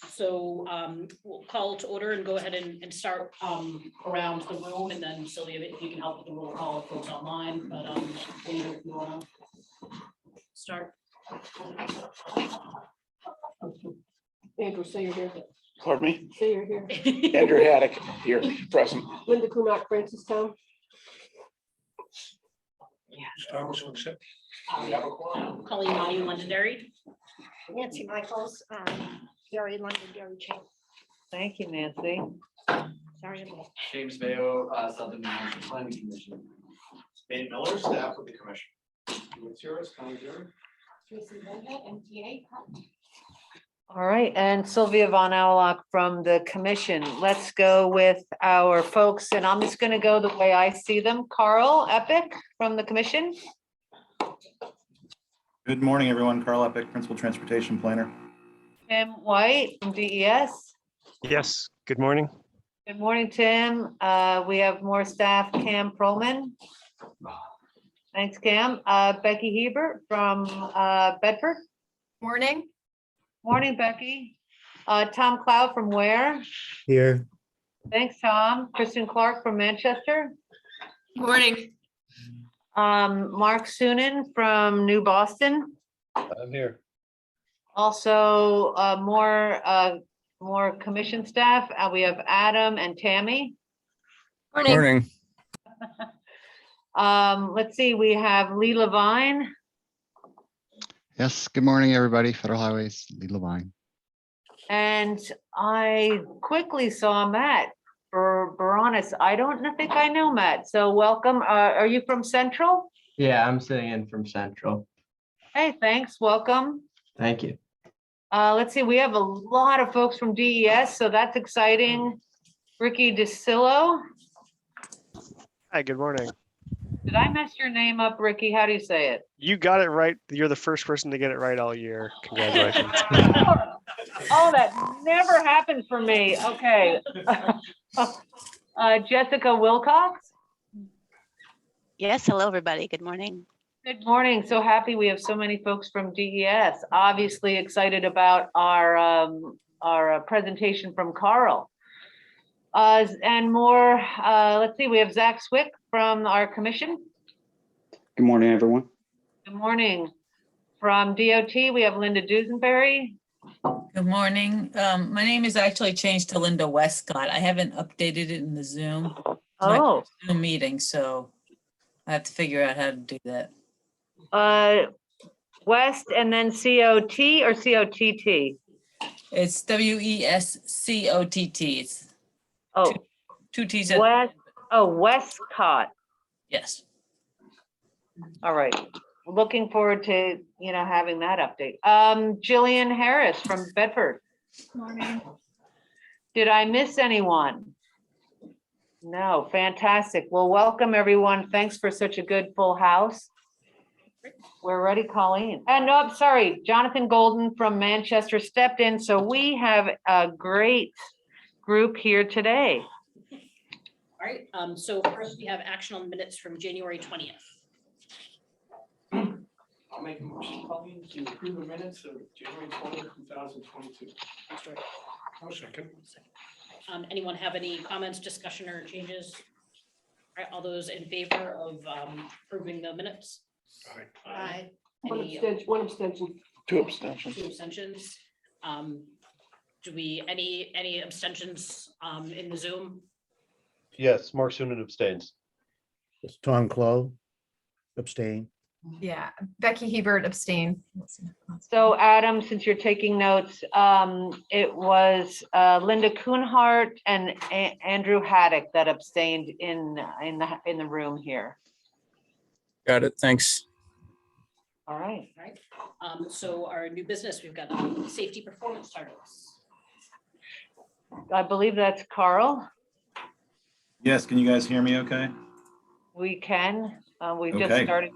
So we'll call to order and go ahead and start around the room, and then Sylvia, if you can help with the roll call of folks online, but if you want to start. Andrew, say you're here. Pardon me? Say you're here. Andrew Haddock here, present. Linda Kunak, Francistown. Colleen Mayu, Londonderry. Nancy Michaels, Gary London, Gary Chain. Thank you, Nancy. Sorry, I'm late. James Mayo, Southern New Hampshire Planning Commission. Ben Miller, staff with the commission. What's yours, Conjure? Tracy Vega, MTA. All right, and Sylvia Von Aulock from the commission. Let's go with our folks, and I'm just going to go the way I see them. Carl Eppich from the commission. Good morning, everyone. Carl Eppich, Principal Transportation Planner. Tim White from DES. Yes, good morning. Good morning, Tim. We have more staff. Cam Prolman. Thanks, Cam. Becky Hebert from Bedford. Morning. Morning, Becky. Tom Cloud from Ware. Here. Thanks, Tom. Kristen Clark from Manchester. Morning. Mark Sunan from New Boston. I'm here. Also, more commission staff. We have Adam and Tammy. Morning. Let's see, we have Lee Levine. Yes, good morning, everybody. Federal Highways, Lee Levine. And I quickly saw Matt Baronis. I don't think I know Matt, so welcome. Are you from Central? Yeah, I'm sitting in from Central. Hey, thanks, welcome. Thank you. Let's see, we have a lot of folks from DES, so that's exciting. Ricky DeCillo. Hi, good morning. Did I mess your name up, Ricky? How do you say it? You got it right. You're the first person to get it right all year. Congratulations. Oh, that never happened for me. Okay. Jessica Wilcox. Yes, hello, everybody. Good morning. Good morning. So happy we have so many folks from DES. Obviously excited about our presentation from Carl. And more, let's see, we have Zach Swick from our commission. Good morning, everyone. Good morning. From DOT, we have Linda Dusenberry. Good morning. My name is actually changed to Linda Westcott. I haven't updated it in the Zoom. Oh. Zoom meeting, so I have to figure out how to do that. West and then COT or COTT? It's WESCOTT. It's Oh, two T's. West. Oh, Westcott. Yes. All right. Looking forward to, having that update. Jillian Harris from Bedford. Morning. Did I miss anyone? No, fantastic. Well, welcome everyone. Thanks for such a good full house. We're ready, Colleen. And no, I'm sorry, Jonathan Golden from Manchester stepped in. So we have a great group here today. All right, so first we have actionable minutes from January 20th. I'll make a motion, Colleen, to approve the minutes of January 20th, 2022. I'll second. Anyone have any comments, discussion, or changes? All right, all those in favor of approving the minutes? Aye. One Any abstention. Two abstentions. two abstentions? Do we, any abstentions in the Zoom? Yes, Mark Sunan abstains. It's Tom Clow, abstain. Yeah, Becky Hebert abstain. So Adam, since you're taking notes, it was Linda Kuhnhart and Andrew Haddock that abstained in the room here. Got it, thanks. All right. All right, so our new business, we've got safety performance targets. I believe that's Carl. Yes, can you guys hear me okay? We can. We just Okay. started.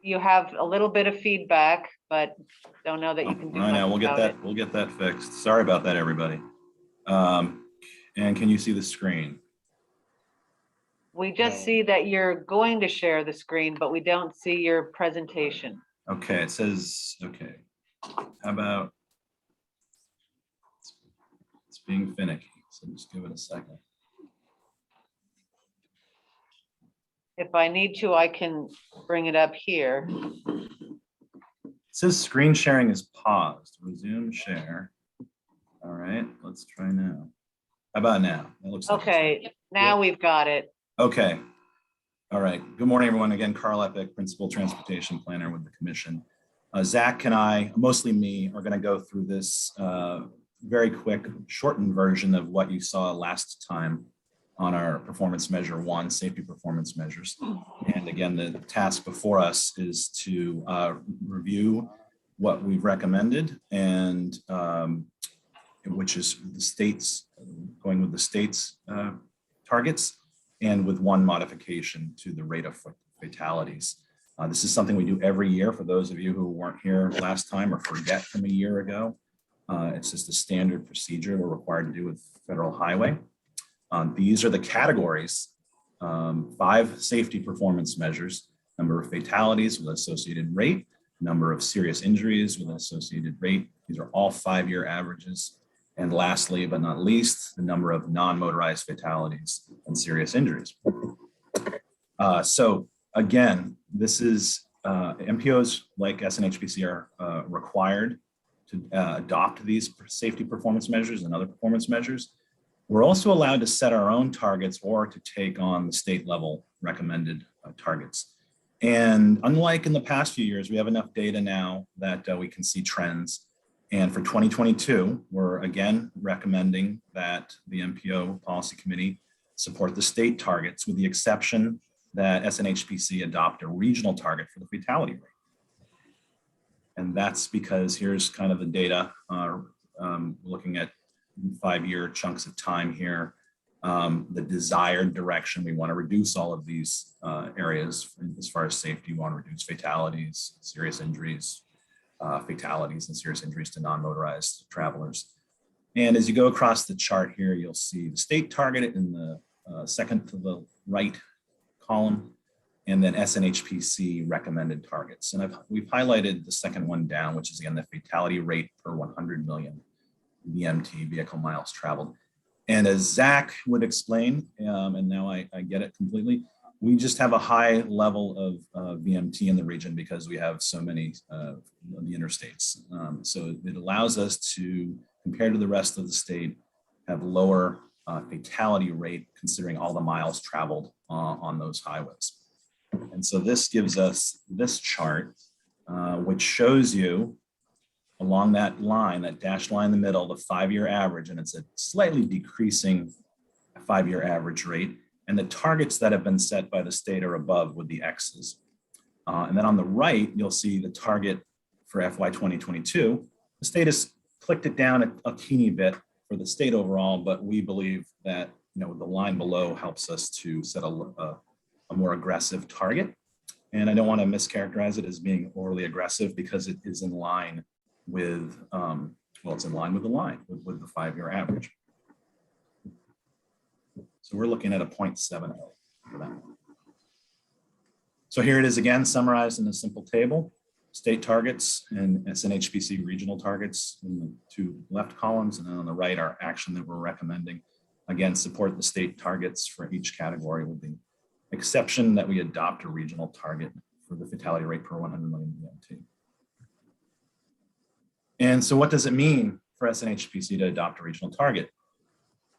You have a little bit of feedback, but don't know that you can do I know, much we'll get about that, it. we'll get that fixed. Sorry about that, everybody. And can you see the screen? We just see that you're going to share the screen, but we don't see your presentation. Okay, it says, okay. How about, being finicky, so just give it a second. If I need to, I can bring it up here. It says screen sharing is paused. Resume share. All right, let's try now. How about now? That looks like it's Okay, now we've got it. okay. All right. Good morning, everyone. Again, Carl Eppich, Principal Transportation Planner with the Commission. Zach and I, mostly me, are going to go through this very quick, shortened version of what you saw last time on our performance measure 1, safety performance measures. And again, the task before us is to review what we've recommended, and which is the state's, going with the state's targets, and with one modification to the rate of fatalities. This is something we do every year for those of you who weren't here last time or forget from a year ago. It's just a standard procedure we're required to do with federal highway. These are the categories, 5 safety performance measures: number of fatalities with associated rate, number of serious injuries with an associated rate. These are all 5-year averages. And lastly, but not least, the number of non-motorized fatalities and serious injuries. So again, this is MPOs like SNHPC are required to adopt these safety performance measures and other performance measures. We're also allowed to set our own targets or to take on the state level recommended targets. And unlike in the past few years, we have enough data now that we can see trends. And for 2022, we're again recommending that the MPO Policy Committee support the state targets, with the exception that SNHPC adopt a regional target for the fatality rate. And that's because here's kind of the data, looking at 5-year chunks of time here. The desired direction, we want to reduce all of these areas as far as safety. We want to reduce fatalities, serious injuries, fatalities and serious injuries to non-motorized travelers. And as you go across the chart here, you'll see the state target in the second to the right column, and then SNHPC recommended targets. And we've highlighted the second one down, which is again the fatality rate per 100 million VMT, vehicle miles traveled. And as Zach would explain, and now I get it completely, we just have a high level of VMT in the region because we have so many of the interstates. So it allows us to, compared to the rest of the state, have lower fatality rate considering all the miles traveled on those highways. And so this gives us this chart, which shows you along that line, that dashed line in the middle, the 5-year average, and it's a slightly decreasing 5-year average rate. And the targets that have been set by the state are above with the X's. And then on the right, you'll see the target for FY 2022. The state has clicked it down a teeny bit for the state overall, but we believe that the line below helps us to set a more aggressive target. And I don't want to mischaracterize it as being overly aggressive because it is in line with, it's in line with the line, with the 5-year average. So we're looking at a 0.70 for that one. So here it is again, summarized in a simple table: state targets and SNHPC regional targets in the 2 left columns. And then on the right, our action that we're recommending. Again, support the state targets for each category with the exception that we adopt a regional target for the fatality rate per 100 million VMT. And so what does it mean for SNHPC to adopt a regional target?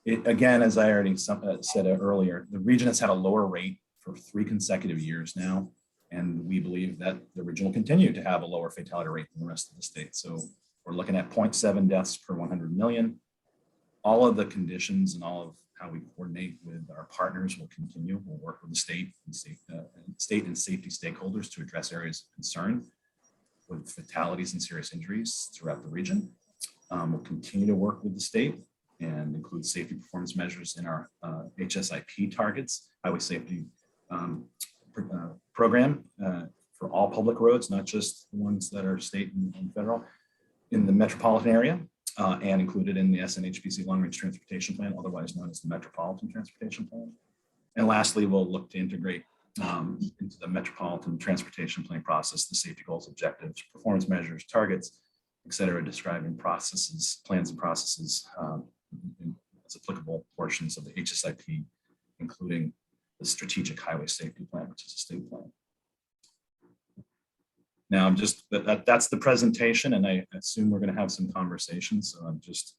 It, again, as I already said earlier, the region has had a lower rate for 3 consecutive years now, and we believe that the region will continue to have a lower fatality rate than the rest of the state. So we're looking at 0.7 deaths per 100 million. All of the conditions and all of how we coordinate with our partners will continue. We'll work with the state and safety stakeholders to address areas of concern with fatalities and serious injuries throughout the region. We'll continue to work with the state and include safety performance measures in our HSIP targets, highway safety program for all public roads, not just the ones that are state and federal, in the metropolitan area, and included in the SNHPC Long Range Transportation Plan, otherwise known as the Metropolitan Transportation Plan. And lastly, we'll look to integrate into the Metropolitan Transportation Plan process the safety goals, objectives, performance measures, targets, et cetera, describing processes, plans and processes as applicable portions of the HSIP, including the Strategic Highway Safety Plan, which is a state plan. Now, I'm just, that's the presentation, and I assume we're going to have some conversations. So I'm just,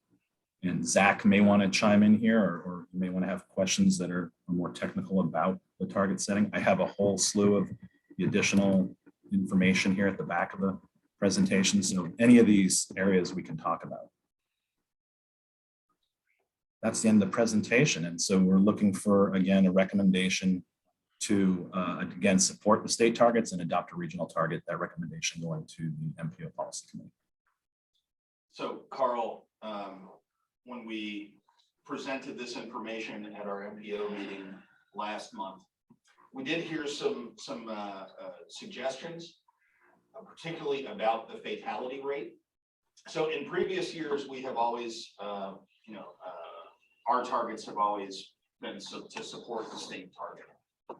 and Zach may want to chime in here, or you may want to have questions that are more technical about the target setting. I have a whole slew of the additional information here at the back of the presentation. So any of these areas we can talk about. That's the end of the presentation. And so we're looking for, again, a recommendation to, again, support the state targets and adopt a regional target. That recommendation going to the MPO Policy Committee. So Carl, when we presented this information at our MPO meeting last month, we did hear some suggestions, particularly about the fatality rate. So in previous years, we have always, our targets have always been to support the state target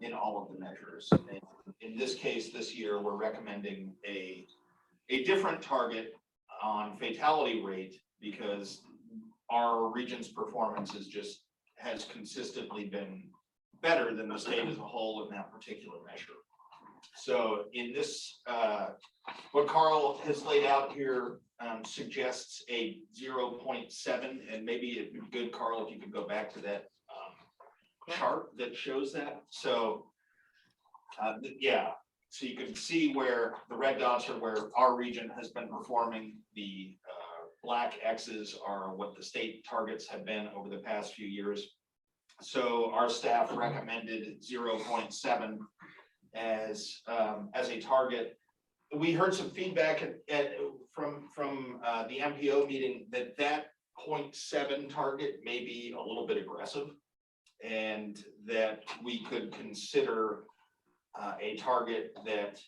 in all of the measures. And in this case, this year, we're recommending a different target on fatality rate because our region's performance has consistently been better than the state as a whole in that particular measure. So in this, what Carl has laid out here suggests a 0.7, and maybe it'd be good, Carl, if you could go back to that chart that shows that. So yeah, so you can see where the red dots are where our region has been performing. The black X's are what the state targets have been over the past few years. So our staff recommended 0.7 as a target. We heard some feedback from the MPO meeting that 0.7 target may be a little bit aggressive, and that we could consider a target that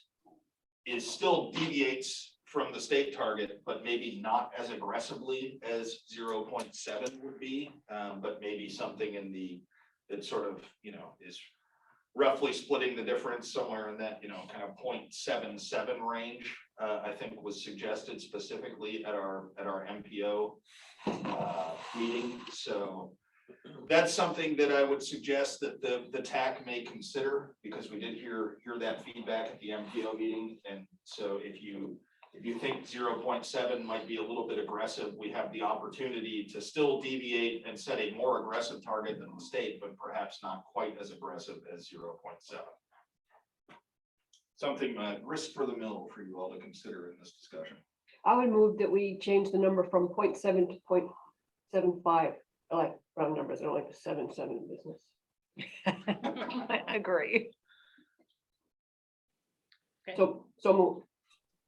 still deviates from the state target, but maybe not as aggressively as 0.7 would be, but maybe something in that sort of, is roughly splitting the difference somewhere in that, kind of 0.77 range, I think was suggested specifically at our MPO meeting. So that's something that I would suggest that the TAC may consider, because we did hear that feedback at the MPO meeting. And so if you think 0.7 might be a little bit aggressive, we have the opportunity to still deviate and set a more aggressive target than the state, but perhaps not quite as aggressive as 0.7. Something grist for the mill for you all to consider in this discussion. I would move that we change the number from 0.7 to 0.75. I like round numbers. I don't like the 7 business. I agree. Okay. So move.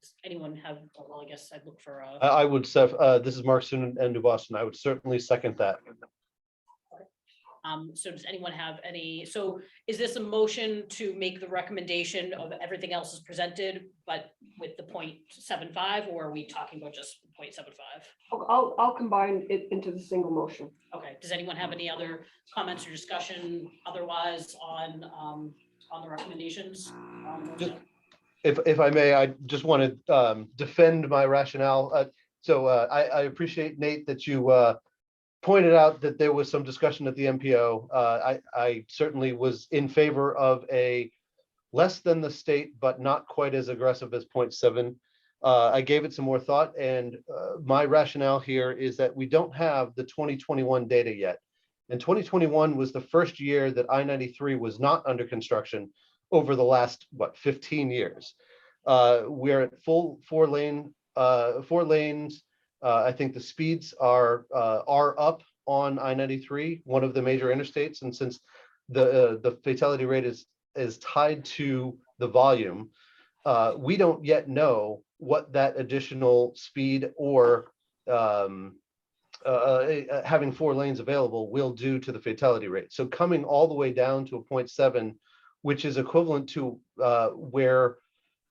Does anyone have, well, I guess I'd look for I would say, this is Mark Soon and New Boston. I would certainly second that. so does anyone have any, so is this a motion to make the recommendation of everything else is presented, but with the 0.75, or are we talking about just 0.75? I'll combine it into the single motion. Okay, does anyone have any other comments or discussion otherwise on the recommendations? If I may, I just want to defend my rationale. I appreciate, Nate, that you pointed out that there was some discussion at the MPO. I certainly was in favor of a less than the state, but not quite as aggressive as 0.7. I gave it some more thought, and my rationale here is that we don't have the 2021 data yet. And 2021 was the first year that I-93 was not under construction over the last, 15 years. We're at full four lanes. I think the speeds are up on I-93, one of the major interstates. And since the fatality rate is tied to the volume, we don't yet know what that additional speed or having 4 lanes available will do to the fatality rate. So coming all the way down to a 0.7, which is equivalent to where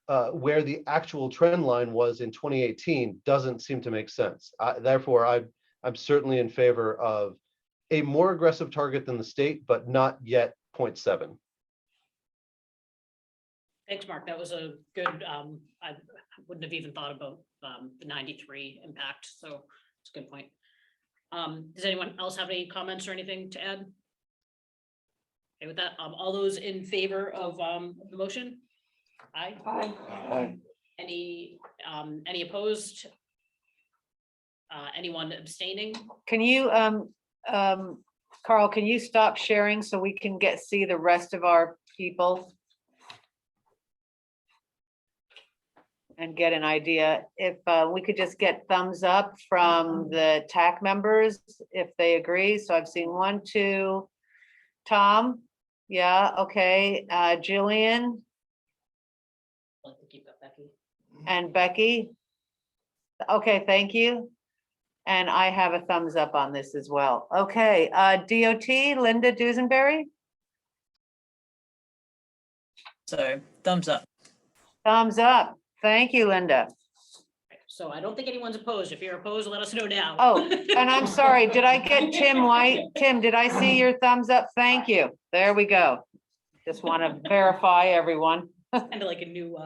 the actual trend line was in 2018, doesn't seem to make sense. Therefore, I'm certainly in favor of a more aggressive target than the state, but not yet 0.7. Thanks, Mark. That was a good, I wouldn't have even thought about the 93 impact. So it's a good point. Does anyone else have any comments or anything to add? Okay, with that, all those in favor of the motion? Aye. Aye. Any opposed? Anyone abstaining? Can you, Carl, can you stop sharing so we can see the rest of our people? And get an idea, if we could just get thumbs up from the TAC members, if they agree. So I've seen 1, 2, Tom, yeah, okay, Jillian I'd like to keep that, Becky. and Becky. Okay, thank you. And I have a thumbs up on this as well. Okay, DOT, Linda Dusenberry, So thumbs up. thumbs up. Thank you, Linda. So I don't think anyone's opposed. If you're opposed, let us know now. Oh, and I'm sorry, did I get Tim White? Tim, did I see your thumbs up? Thank you. There we go. Just want to verify everyone. Kind of like a new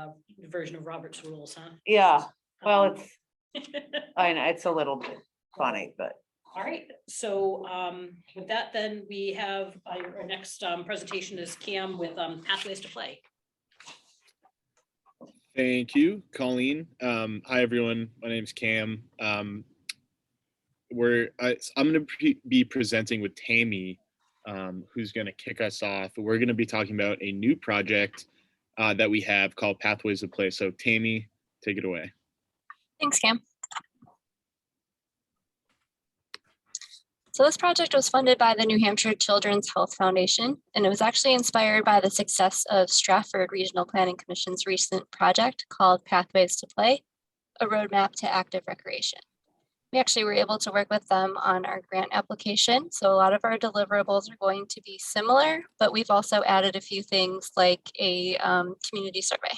version of Robert's rules, huh? Yeah, well, I know, it's a little bit funny, but. All right, so with that, then we have our next presentation is Cam with Pathways to Play. Thank you, Colleen. Hi, everyone. My name's Cam. I'm going to be presenting with Tammy, who's going to kick us off. We're going to be talking about a new project that we have called Pathways to Play. So Tammy, take it away. Thanks, Cam. So this project was funded by the New Hampshire Children's Health Foundation, and it was actually inspired by the success of Stratford Regional Planning Commission's recent project called Pathways to Play, a roadmap to active recreation. We actually were able to work with them on our grant application, so a lot of our deliverables are going to be similar, but we've also added a few things like a community survey.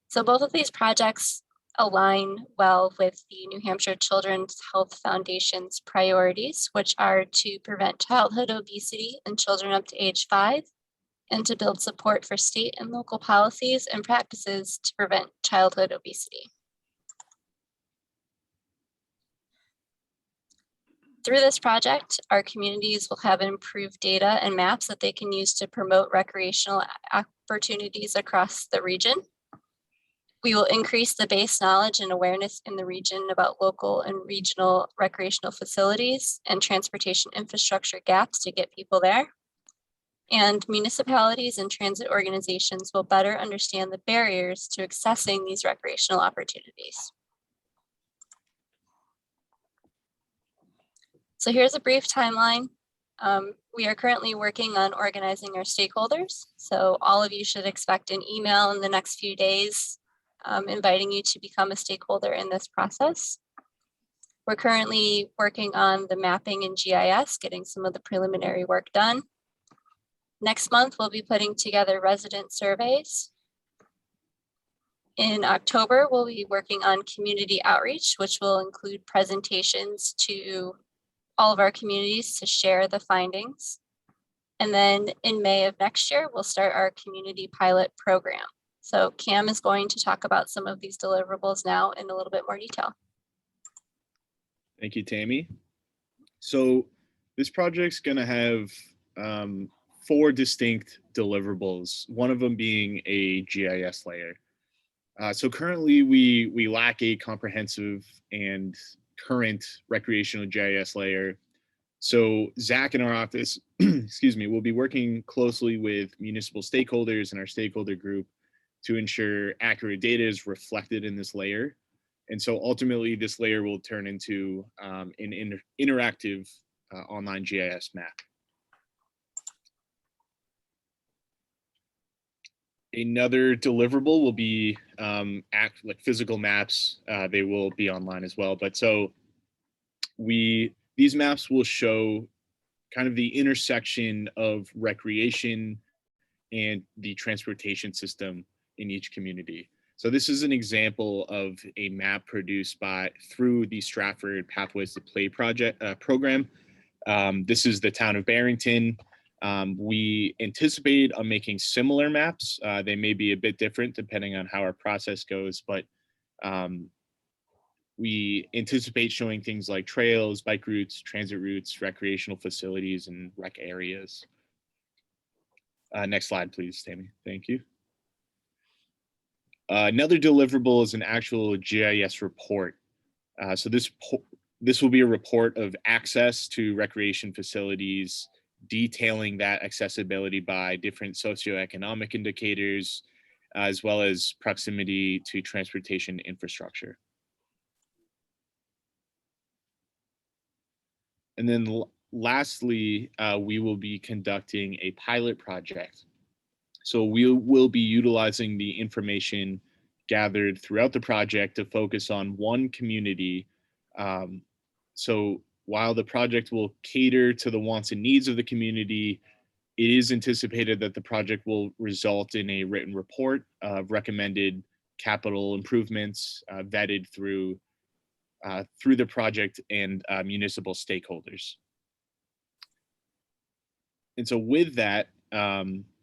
So both of these projects align well with the New Hampshire Children's Health Foundation's priorities, which are to prevent childhood obesity in children up to age 5, and to build support for state and local policies and practices to prevent childhood obesity. Through this project, our communities will have improved data and maps that they can use to promote recreational opportunities across the region. We will increase the base knowledge and awareness in the region about local and regional recreational facilities and transportation infrastructure gaps to get people there. And municipalities and transit organizations will better understand the barriers to accessing these recreational opportunities. So here's a brief timeline. We are currently working on organizing our stakeholders. So all of you should expect an email in the next few days inviting you to become a stakeholder in this process. We're currently working on the mapping and GIS, getting some of the preliminary work done. Next month, we'll be putting together resident surveys. In October, we'll be working on community outreach, which will include presentations to all of our communities to share the findings. And then in May of next year, we'll start our community pilot program. So Cam is going to talk about some of these deliverables now in a little bit more detail. Thank you, Tammy. So this project's going to have 4 distinct deliverables, one of them being a GIS layer. So currently we lack a comprehensive and current recreational GIS layer. So Zach in our office, excuse me, will be working closely with municipal stakeholders and our stakeholder group to ensure accurate data is reflected in this layer. And so ultimately this layer will turn into an interactive online GIS map. Another deliverable will be like physical maps. They will be online as well. But so these maps will show kind of the intersection of recreation and the transportation system in each community. So this is an example of a map produced through the Stratford Pathways to Play program. This is the town of Barrington. We anticipate on making similar maps. They may be a bit different depending on how our process goes, but we anticipate showing things like trails, bike routes, transit routes, recreational facilities, and rec areas. Next slide, please, Tammy. Thank you. Another deliverable is an actual GIS report. So this will be a report of access to recreation facilities, detailing that accessibility by different socioeconomic indicators, as well as proximity to transportation infrastructure. And then lastly, we will be conducting a pilot project. So we will be utilizing the information gathered throughout the project to focus on one community. So while the project will cater to the wants and needs of the community, it is anticipated that the project will result in a written report of recommended capital improvements vetted through the project and municipal stakeholders. And so with that,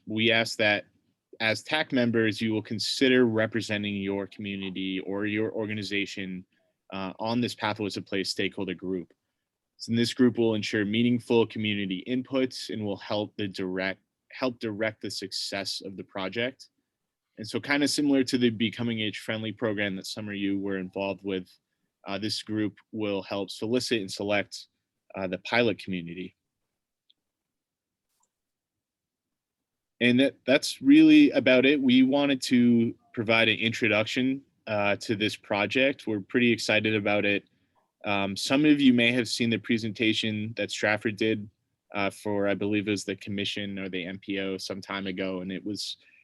we ask that as TAC members, you will consider representing your community or your organization on this Pathways to Place stakeholder group. So this group will ensure meaningful community inputs and will help direct the success of the project. And so kind of similar to the Becoming Age Friendly program that some of you were involved with, this group will help solicit and select the pilot community. And that's really about it. We wanted to provide an introduction to this project. We're pretty excited about it. Some of you may have seen the presentation that Stratford did for, I believe it was the commission or the MPO some time ago. And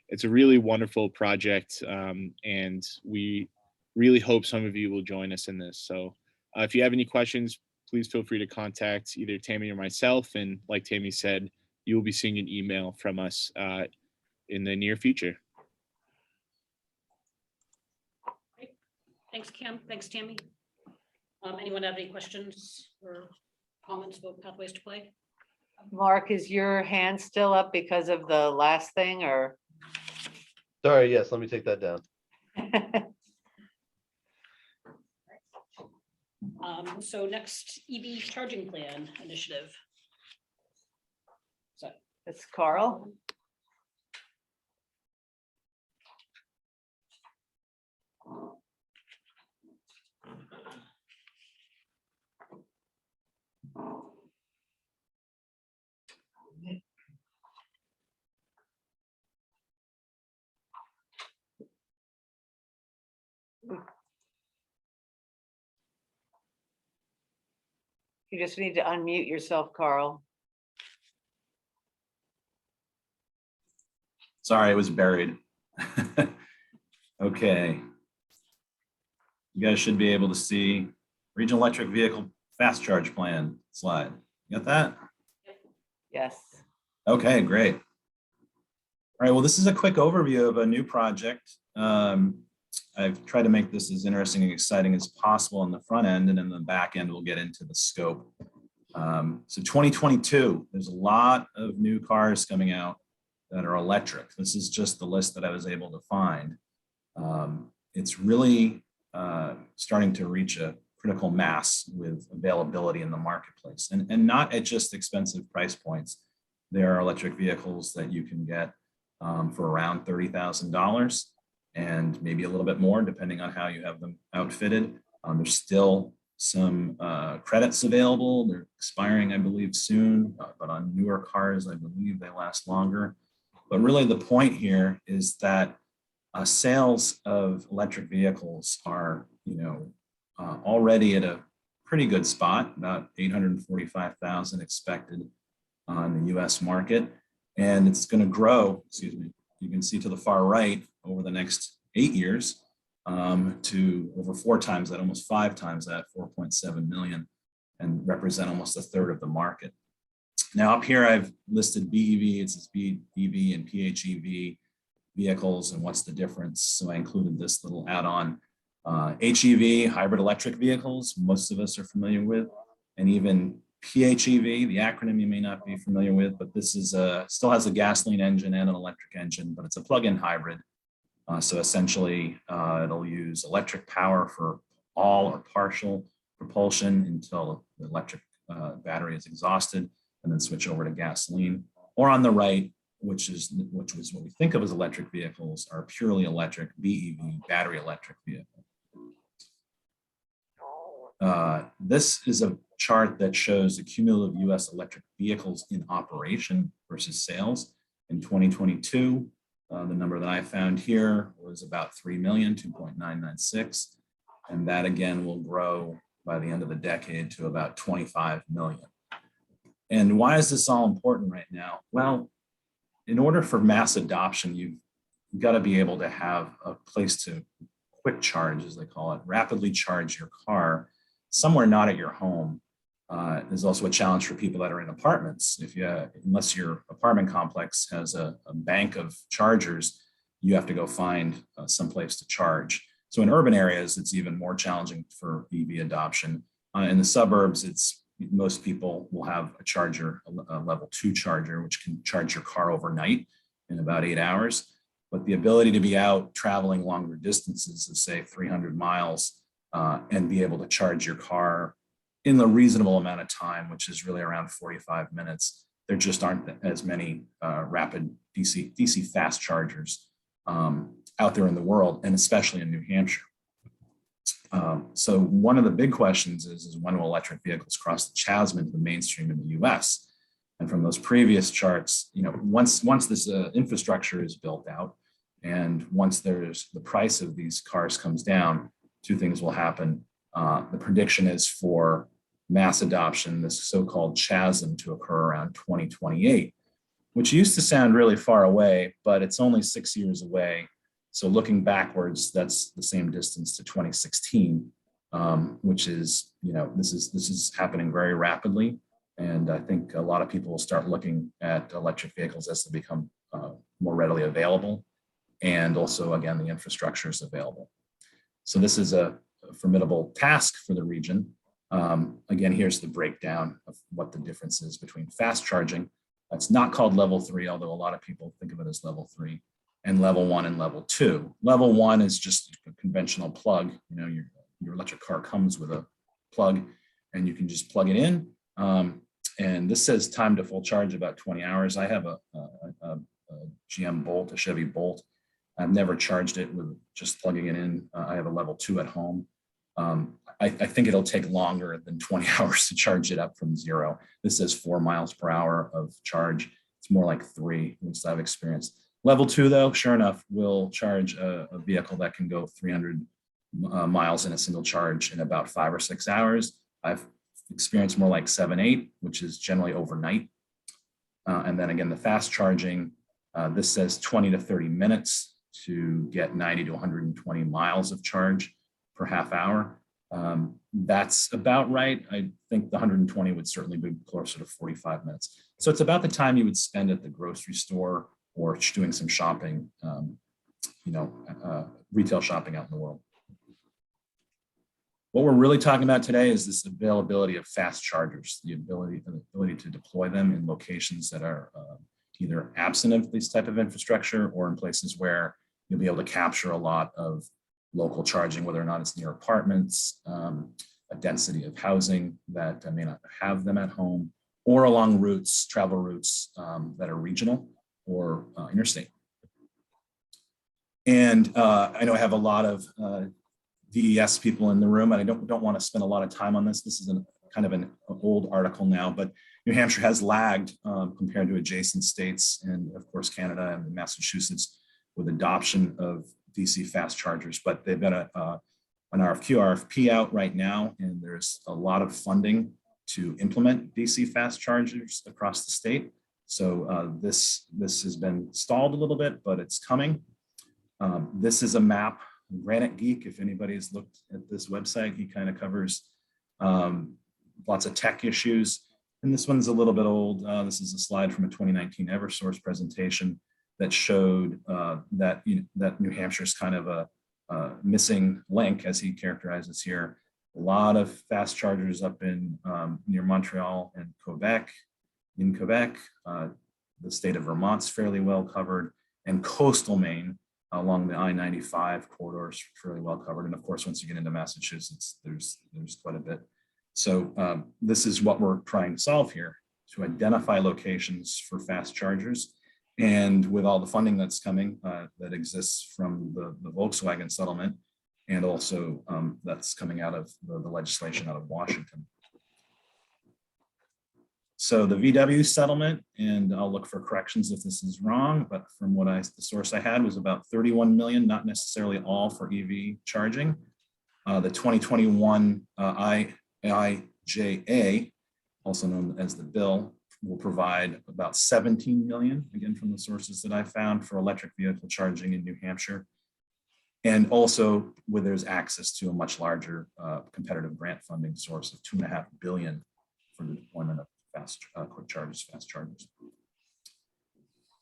it's a really wonderful project. And we really hope some of you will join us in this. So if you have any questions, please feel free to contact either Tammy or myself. And like Tammy said, you will be seeing an email from us in the near future. Great. Thanks, Cam. Thanks, Tammy. Anyone have any questions or comments about Pathways to Play? Mark, is your hand still up because of the last thing, or? Sorry, yes, let me take that down. So next, EV charging plan initiative. So it's Carl. You just need to unmute yourself, Carl. Sorry, it was buried. Okay. You guys should be able to see Regional Electric Vehicle Fast Charge Plan slide. You got that? Yes. Okay, great. All right, well, this is a quick overview of a new project. I've tried to make this as interesting and exciting as possible on the front end, and in the back end, we'll get into the scope. So 2022, there's a lot of new cars coming out that are electric. This is just the list that I was able to find. It's really starting to reach a critical mass with availability in the marketplace, and not at just expensive price points. There are electric vehicles that you can get for around $30,000 and maybe a little bit more depending on how you have them outfitted. There's still some credits available. They're expiring, I believe, soon, but on newer cars, I believe they last longer. But really the point here is that sales of electric vehicles are, already at a pretty good spot, about 845,000 expected on the US market. And it's going to grow, you can see to the far right over the next 8 years to over 4 times that, almost 5 times that, 4.7 million, and represent almost a third of the market. Now up here, I've listed BEV, it's BEV and PHEV vehicles and what's the difference. So I included this little add-on. HEV, hybrid electric vehicles, most of us are familiar with, and even PHEV, the acronym you may not be familiar with, but this is still has a gasoline engine and an electric engine, but it's a plug-in hybrid. So essentially, it'll use electric power for all or partial propulsion until the electric battery is exhausted, and then switch over to gasoline. Or on the right, which was what we think of as electric vehicles, are purely electric BEV, battery electric vehicle. This is a chart that shows the cumulative US electric vehicles in operation versus sales. In 2022, the number that I found here was about 3 million, 2.996. And that again will grow by the end of the decade to about 25 million. And why is this all important right now? Well, in order for mass adoption, you've got to be able to have a place to quick charge, as they call it, rapidly charge your car somewhere not at your home. There's also a challenge for people that are in apartments. Unless your apartment complex has a bank of chargers, you have to go find some place to charge. So in urban areas, it's even more challenging for EV adoption. In the suburbs, most people will have a charger, a level 2 charger, which can charge your car overnight in about 8 hours. But the ability to be out traveling longer distances of say 300 miles and be able to charge your car in the reasonable amount of time, which is really around 45 minutes, there just aren't as many rapid DC fast chargers out there in the world, and especially in New Hampshire. So one of the big questions is when will electric vehicles cross the chasm into the mainstream in the US? And from those previous charts, once this infrastructure is built out, and once the price of these cars comes down, two things will happen. The prediction is for mass adoption, this so-called chasm, to occur around 2028, which used to sound really far away, but it's only 6 years away. So looking backwards, that's the same distance to 2016, which is, this is happening very rapidly. And I think a lot of people will start looking at electric vehicles as they become more readily available. And also, again, the infrastructure is available. So this is a formidable task for the region. Again, here's the breakdown of what the difference is between fast charging. That's not called level 3, although a lot of people think of it as level 3, and level 1 and level 2. Level 1 is just a conventional plug. Your electric car comes with a plug and you can just plug it in. And this says time to full charge about 20 hours. I have a GM Bolt, a Chevy Bolt. I've never charged it with just plugging it in. I have a level 2 at home. I think it'll take longer than 20 hours to charge it up from 0. This says 4 miles per hour of charge. It's more like 3, which I've experienced. Level 2, though, sure enough, will charge a vehicle that can go 300 miles in a single charge in about 5 or 6 hours. I've experienced more like 7, 8, which is generally overnight. And then again, the fast charging, this says 20 to 30 minutes to get 90 to 120 miles of charge per half hour. That's about right. I think the 120 would certainly be closer to 45 minutes. So it's about the time you would spend at the grocery store or doing some shopping, retail shopping out in the world. What we're really talking about today is this availability of fast chargers, the ability to deploy them in locations that are either absent of this type of infrastructure or in places where you'll be able to capture a lot of local charging, whether or not it's near apartments, a density of housing that may not have them at home, or along routes, travel routes that are regional or interstate. And I know I have a lot of DES people in the room, and I don't want to spend a lot of time on this. This is kind of an old article now, but New Hampshire has lagged compared to adjacent states and of course Canada and Massachusetts with adoption of DC fast chargers. But they've got an RFP out right now, and there's a lot of funding to implement DC fast chargers across the state. So this has been stalled a little bit, but it's coming. This is a map. Granite Geek, if anybody's looked at this website, he kind of covers lots of tech issues. And this one's a little bit old. This is a slide from a 2019 Eversource presentation that showed that New Hampshire is kind of a missing link, as he characterizes here. A lot of fast chargers up in near Montreal and Quebec. In Quebec, the state of Vermont's fairly well covered, and coastal Maine, along the I-95 corridor is fairly well covered. And of course, once you get into Massachusetts, there's quite a bit. So this is what we're trying to solve here, to identify locations for fast chargers. And with all the funding that's coming that exists from the Volkswagen settlement, and also that's coming out of the legislation out of Washington. So the VW settlement, and I'll look for corrections if this is wrong, but from what the source I had was about 31 million, not necessarily all for EV charging. The 2021 IIJA, also known as the bill, will provide about 17 million, again, from the sources that I found, for electric vehicle charging in New Hampshire. And also where there's access to a much larger competitive grant funding source of $2.5 billion for the deployment of quick chargers, fast chargers.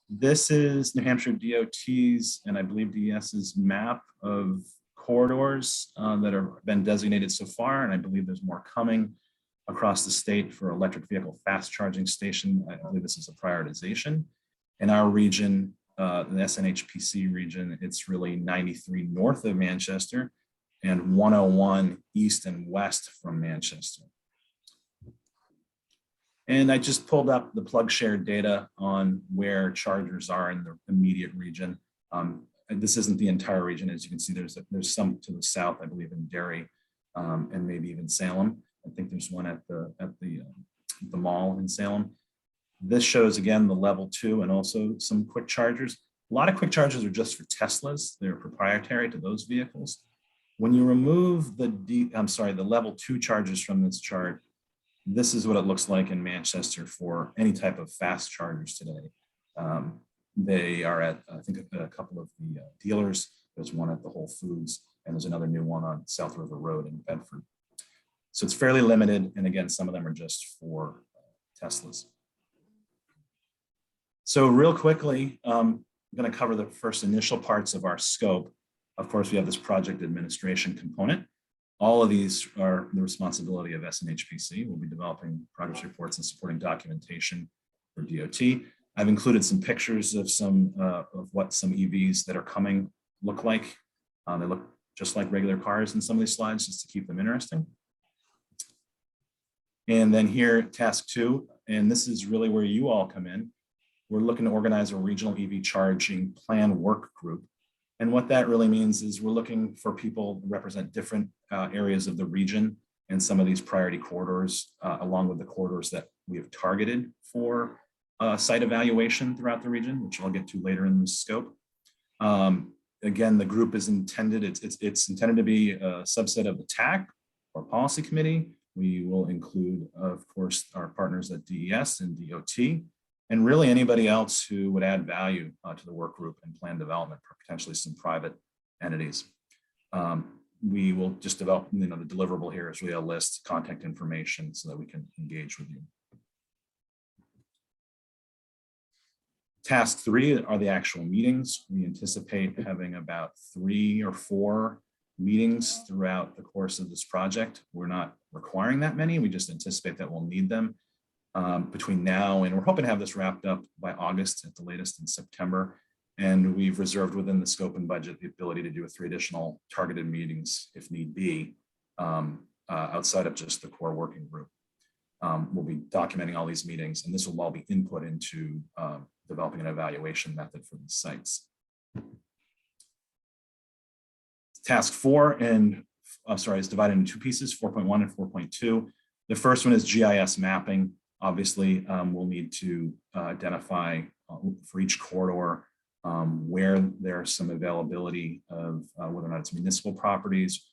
This is New Hampshire DOT's and I believe DES's map of corridors that have been designated so far, and I believe there's more coming across the state for electric vehicle fast charging station. I believe this is a prioritization. In our region, the SNHPC region, it's really 93 north of Manchester and 101 east and west from Manchester. And I just pulled up the plug share data on where chargers are in the immediate region. This isn't the entire region. As you can see, there's some to the south, I believe, in Derry and maybe even Salem. I think there's one at the mall in Salem. This shows, again, the level 2 and also some quick chargers. A lot of quick chargers are just for Teslas. They're proprietary to those vehicles. When you remove the level 2 chargers from this chart, this is what it looks like in Manchester for any type of fast chargers today. They are at, I think, a couple of the dealers. There's one at the Whole Foods, and there's another new one on South River Road in Bedford. So it's fairly limited. And again, some of them are just for Teslas. So real quickly, I'm going to cover the first initial parts of our scope. Of course, we have this project administration component. All of these are the responsibility of SNHPC. We'll be developing progress reports and supporting documentation for DOT. I've included some pictures of of what some EVs that are coming look like. They look just like regular cars in some of these slides, just to keep them interesting. And then here, task 2, and this is really where you all come in. We're looking to organize a regional EV charging plan work group. And what that really means is we're looking for people to represent different areas of the region and some of these priority corridors, along with the corridors that we have targeted for site evaluation throughout the region, which I'll get to later in the scope. Again, the group is intended, it's intended to be a subset of the TAC or policy committee. We will include, of course, our partners at DES and DOT, and really anybody else who would add value to the work group and plan development, potentially some private entities. We will just develop, the deliverable here is really a list, contact information, so that we can engage with you. Task 3 are the actual meetings. We anticipate having about 3 or 4 meetings throughout the course of this project. We're not requiring that many. We just anticipate that we'll need them between now, and we're hoping to have this wrapped up by August at the latest in September. And we've reserved within the scope and budget the ability to do 3 additional targeted meetings if need be, outside of just the core working group. We'll be documenting all these meetings, and this will all be input into developing an evaluation method for these sites. Task 4 is divided into 2 pieces, 4.1 and 4.2. The first one is GIS mapping. Obviously, we'll need to identify for each corridor where there's some availability of whether or not it's municipal properties,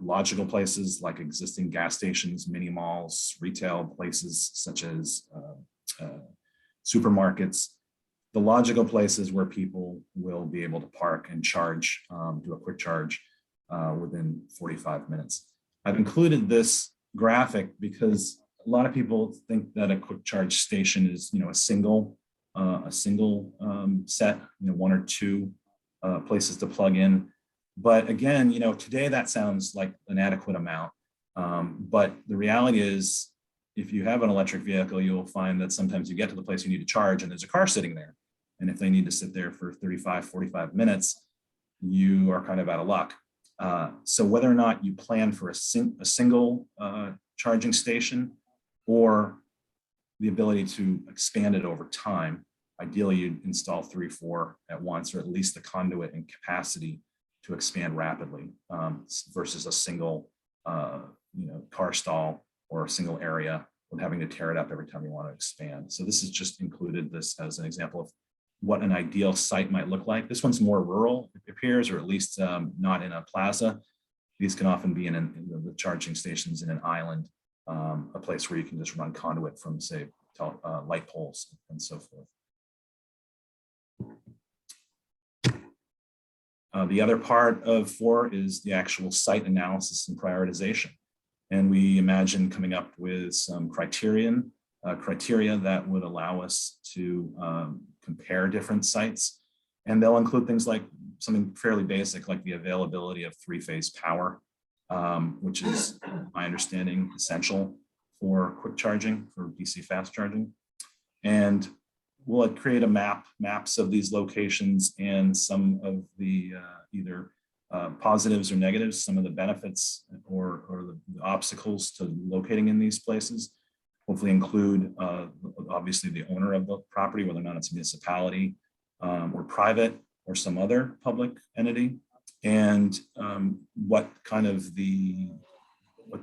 logical places like existing gas stations, mini malls, retail places such as supermarkets, the logical places where people will be able to park and charge, do a quick charge within 45 minutes. I've included this graphic because a lot of people think that a quick charge station is, a single set, 1 or 2 places to plug in. But again, today that sounds like an adequate amount. But the reality is, if you have an electric vehicle, you'll find that sometimes you get to the place you need to charge and there's a car sitting there. And if they need to sit there for 35, 45 minutes, you are kind of out of luck. So whether or not you plan for a single charging station or the ability to expand it over time, ideally you'd install 3, 4 at once, or at least the conduit and capacity to expand rapidly versus a single car stall or a single area with having to tear it up every time you want to expand. So this is just included this as an example of what an ideal site might look like. This one's more rural, it appears, or at least not in a plaza. These can often be in the charging stations in an island, a place where you can just run conduit from, say, light poles and so forth. The other part of 4 is the actual site analysis and prioritization. And we imagine coming up with some criteria that would allow us to compare different sites. And they'll include things like something fairly basic, like the availability of 3-phase power, which is, my understanding, essential for quick charging, for DC fast charging. And we'll create maps of these locations and some of the either positives or negatives, some of the benefits or the obstacles to locating in these places. Hopefully include obviously the owner of the property, whether or not it's a municipality or private or some other public entity, and what the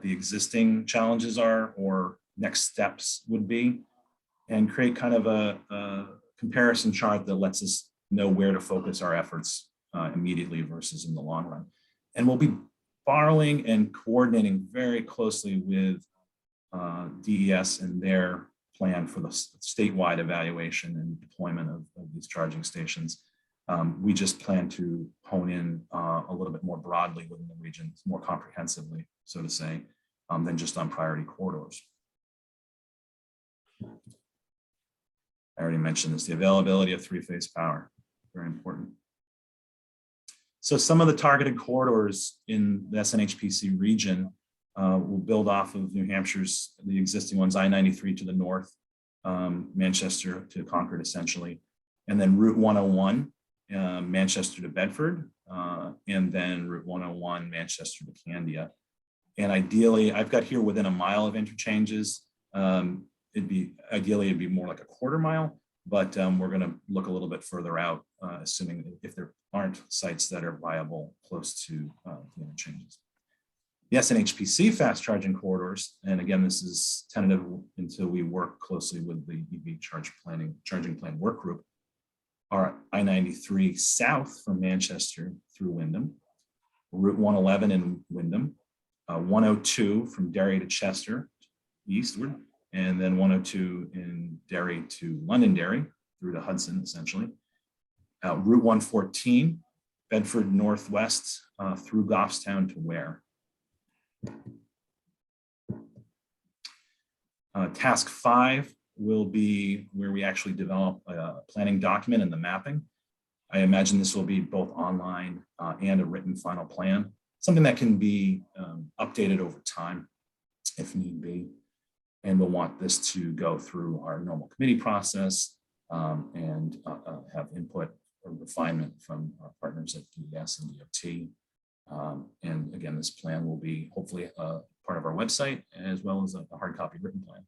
existing challenges are or next steps would be, and create kind of a comparison chart that lets us know where to focus our efforts immediately versus in the long run. And we'll be borrowing and coordinating very closely with DES and their plan for the statewide evaluation and deployment of these charging stations. We just plan to hone in a little bit more broadly within the region, more comprehensively, so to say, than just on priority corridors. I already mentioned this, the availability of 3-phase power, very important. So some of the targeted corridors in the SNHPC region will build off of New Hampshire's, the existing ones, I-93 to the north, Manchester to Concord essentially, and then Route 101, Manchester to Bedford, and then Route 101, Manchester to Candia. And ideally, I've got here within a mile of interchanges. Ideally it'd be more like a quarter mile, but we're going to look a little bit further out, assuming if there aren't sites that are viable close to the interchanges. The SNHPC fast charging corridors, and again, this is tentative until we work closely with the EV charging plan work group, are I-93 south from Manchester through Windham, Route 111 in Windham, 102 from Derry to Chester eastward, and then 102 in Derry to Londonderry through to Hudson, essentially. Route 114, Bedford Northwest through Goffstown to Ware. Task 5 will be where we actually develop a planning document and the mapping. I imagine this will be both online and a written final plan, something that can be updated over time if need be. And we'll want this to go through our normal committee process and have input or refinement from our partners at DES and DOT. And again, this plan will be hopefully part of our website as well as a hard copy written plan.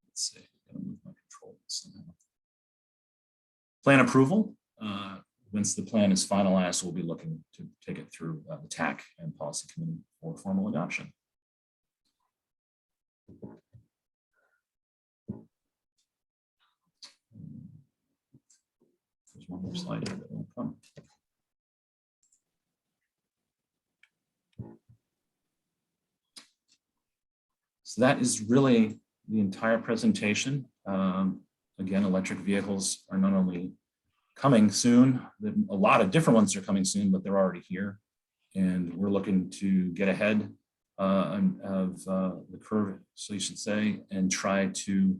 Let's see, I'm gonna move my control somehow. Plan approval. Once the plan is finalized, we'll be looking to take it through the TAC and policy committee for formal adoption. There's one more slide here that won't come. So that is really the entire presentation. Again, electric vehicles are not only coming soon, a lot of different ones are coming soon, but they're already here. And we're looking to get ahead of the curve, so you should say, and try to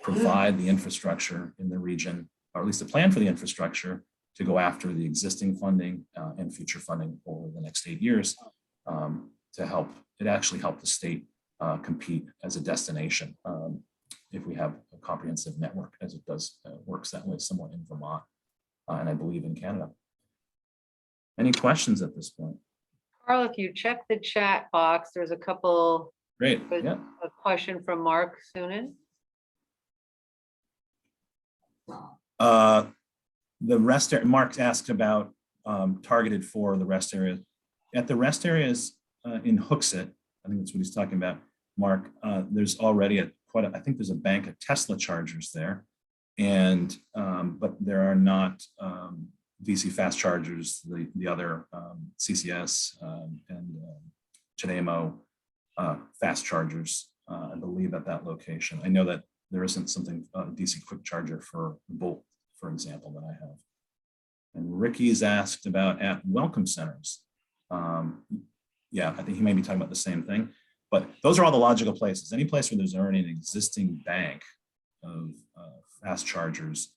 provide the infrastructure in the region, or at least a plan for the infrastructure to go after the existing funding and future funding over the next 8 years to help the state compete as a destination if we have a comprehensive network, as it does works that way somewhat in Vermont. and I believe in Canada. Any questions at this point? Carl, if you check the chat box, there's a couple, Great, there's yeah. a question from Mark Sunan. The rest area, Mark asked about targeted for the rest area. At the rest areas in Hooksett, I think that's what he's talking about, Mark, there's already I think there's a bank of Tesla chargers there. And, but there are not DC fast chargers, the other CCS and Chademo fast chargers, I believe at that location. I know that there isn't something, DC quick charger for Bolt, for example, that I have. And Ricky's asked about at welcome centers. Yeah, I think he may be talking about the same thing, but those are all the logical places. Any place where there's already an existing bank of fast chargers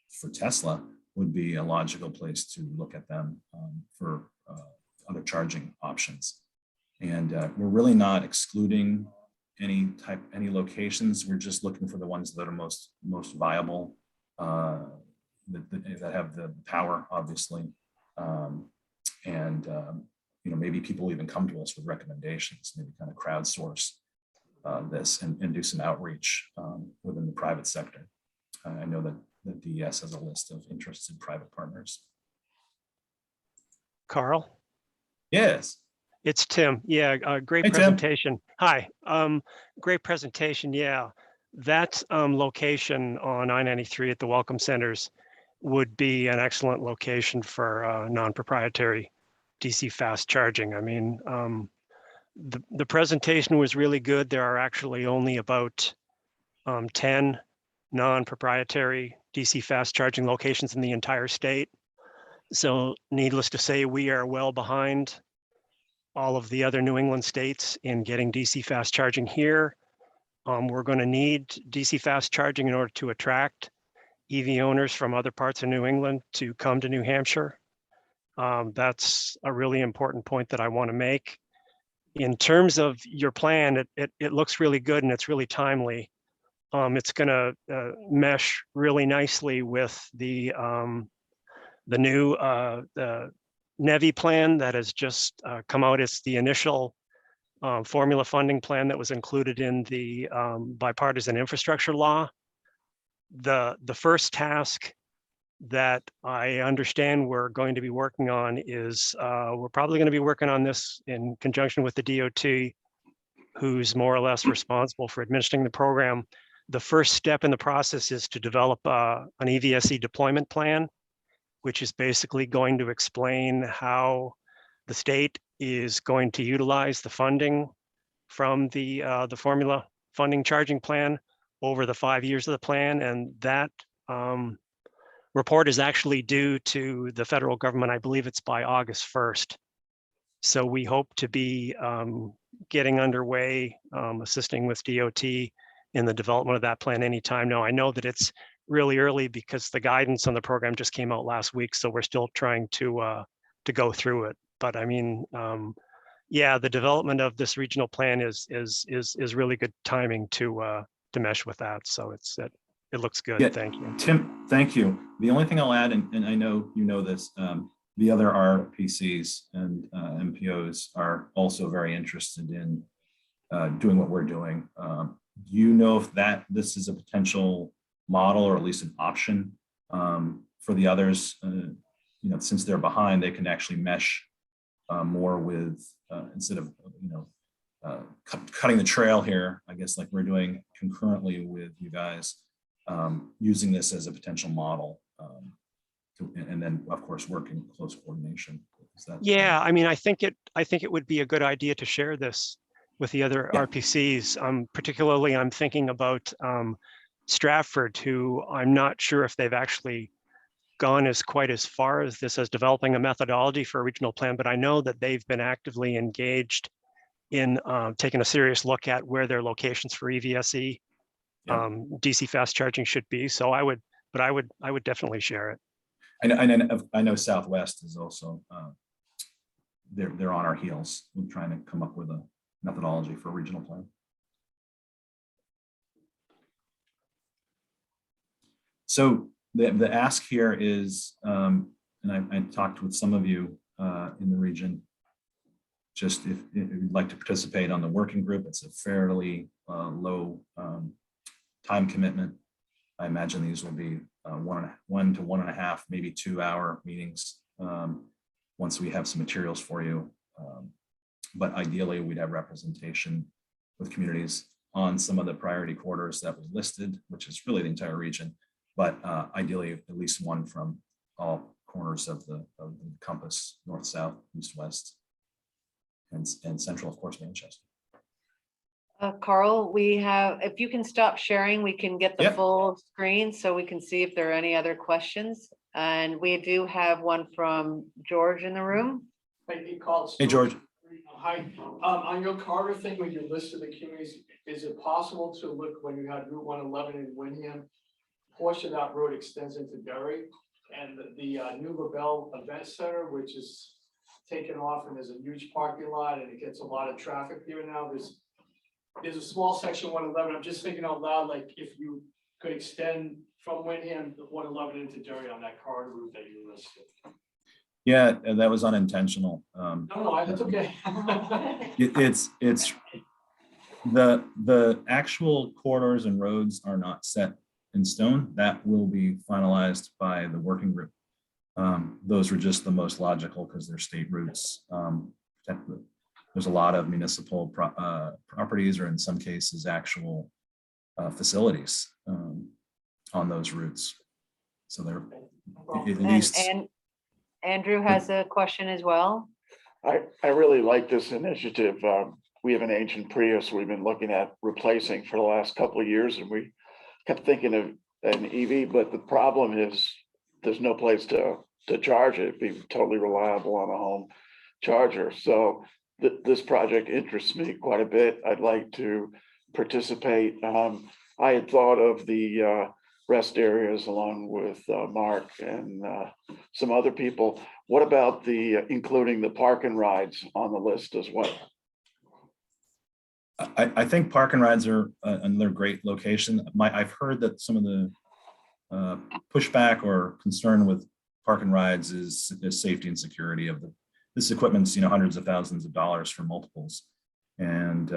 for Tesla would be a logical place to look at them for other charging options. And we're really not excluding any locations. We're just looking for the ones that are most viable, that have the power, obviously. You know, maybe people even come to us with recommendations, maybe kind of crowdsource this and do some outreach within the private sector. I know that the DES has a list of interested private partners. Carl? Yes. It's Tim. Yeah, great Hey, Tim. presentation. Hi. Great presentation. Yeah, that location on I-93 at the Welcome Centers would be an excellent location for non-proprietary DC fast charging. I mean, the presentation was really good. There are actually only about 10 non-proprietary DC fast charging locations in the entire state. So needless to say, we are well behind all of the other New England states in getting DC fast charging here. We're going to need DC fast charging in order to attract EV owners from other parts of New England to come to New Hampshire. That's a really important point that I want to make. In terms of your plan, it looks really good and it's really timely. It's going to mesh really nicely with the new NEVI plan that has just come out. It's the initial formula funding plan that was included in the bipartisan infrastructure law. The first task that I understand we're going to be working on is we're probably going to be working on this in conjunction with the DOT, who's more or less responsible for administering the program. The first step in the process is to develop an EVSE deployment plan, which is basically going to explain how the state is going to utilize the funding from the formula funding charging plan over the 5 years of the plan. And that report is actually due to the federal government. I believe it's by August 1st. So we hope to be getting underway, assisting with DOT in the development of that plan anytime now. I know that it's really early because the guidance on the program just came out last week, so we're still trying to go through it. But I mean, yeah, the development of this regional plan is really good timing to mesh with that. So it looks good. Yeah, Thank you, Tim. Thank you. The only thing I'll add, and I know you know this, the other RPCs and MPOs are also very interested in doing what we're doing. Do you know if this is a potential model or at least an option for the others? You know, since they're behind, they can actually mesh more with instead of cutting the trail here, I guess, like we're doing concurrently with you guys, using this as a potential model, and then of course work in close coordination. Yeah, I mean, I think it would be a good idea to share this with the other RPCs. Particularly, I'm thinking about Stratford, who I'm not sure if they've actually gone quite as far as this as developing a methodology for a regional plan, but I know that they've been actively engaged in taking a serious look at where their locations for EVSE DC fast charging should be. So I would definitely share it. I know Southwest is also they're on our heels with trying to come up with a methodology for a regional plan. So the ask here is, and I talked with some of you in the region, just if you'd like to participate on the working group, it's a fairly low time commitment. I imagine these will be 1 to 1.5, maybe 2-hour meetings once we have some materials for you. But ideally, we'd have representation with communities on some of the priority corridors that we listed, which is really the entire region, but ideally at least one from all corners of the compass, north, south, east, west, and central, of course, Manchester. Carl, we have, if you can stop sharing, we can get the Yep. full screen so we can see if there are any other questions. And we do have one from George in the room. Hey, Carl. Hey, George. Hi, on your Carter thing with your list of the communities, is it possible to look when you had Route 111 in Wyndham? Portion of that road extends into Derry, and the new LaBelle Event Center, which is taken off, and there's a huge parking lot, and it gets a lot of traffic there now. There's a small section 111. I'm just thinking out loud, like if you could extend from Wyndham to 111 into Derry on that corridor route that you listed. Yeah, and that was unintentional. No, that's okay. It's the actual corridors and roads are not set in stone. That will be finalized by the working group. Those were just the most logical because they're state routes. There's a lot of municipal properties, or in some cases, actual facilities on those routes. So they're at least. And Andrew has a question as well. I really like this initiative. We have an ancient Prius we've been looking at replacing for the last couple of years, and we kept thinking of an EV, but the problem is there's no place to charge it. It'd be totally reliable on a home charger. So this project interests me quite a bit. I'd like to participate. I had thought of the rest areas along with Mark and some other people. What about including the park and rides on the list as well? I think park and rides are another great location. I've heard that some of the pushback or concern with park and rides is safety and security of this equipment's, hundreds of thousands of dollars for multiples. And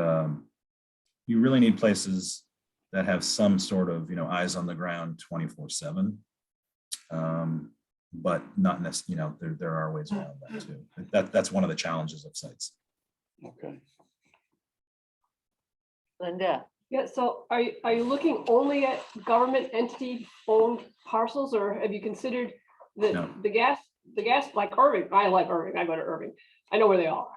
you really need places that have some sort of, eyes on the ground 24/7. But not necessarily, there are ways around that too. That's one of the challenges of sites. Okay. Linda. Yeah, so are you looking only at government entity owned parcels, or have you considered No. the gas, like Irving? I like Irving, I go to Irving, I know where they are.